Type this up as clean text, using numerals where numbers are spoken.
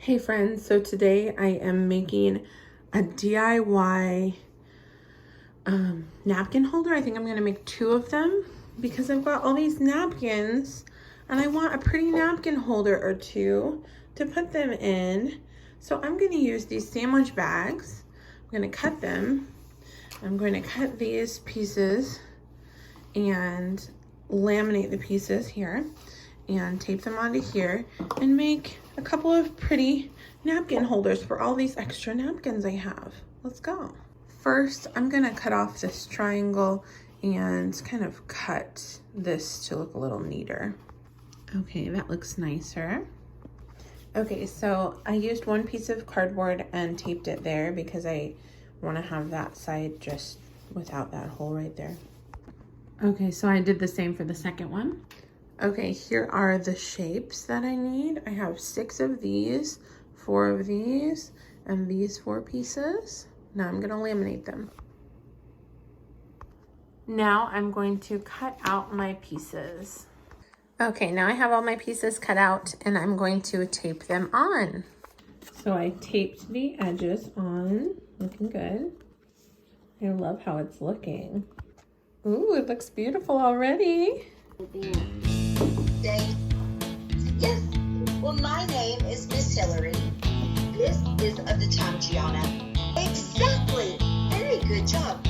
Hey friends, so today I am making a DIY napkin holder. I think I'm gonna make 2 of them because I've got all these napkins and I want a pretty napkin holder or 2 to put them in. So I'm gonna use these sandwich bags. I'm gonna cut them. I'm going to cut these pieces and laminate the pieces here and tape them onto here and make a couple of pretty napkin holders for all these extra napkins I have. Let's go. First, I'm gonna cut off this triangle and kind of cut this to look a little neater. Okay, that looks nicer. Okay, so I used 1 piece of cardboard and taped it there because I want to have that side just without that hole right there. Okay, so I did the same for the second one. Okay, here are the shapes that I need. I have 6 of these, 4 of these, and these 4 pieces. Now I'm gonna laminate them. Now I'm going to cut out my pieces. Okay, now I have all my pieces cut out and I'm going to tape them on. So I taped the edges on, looking good. I love how it's looking. Ooh, it looks beautiful already. Yes. Well, my name is Miss Hillary. This is of the time, Gianna. Exactly. Very good job.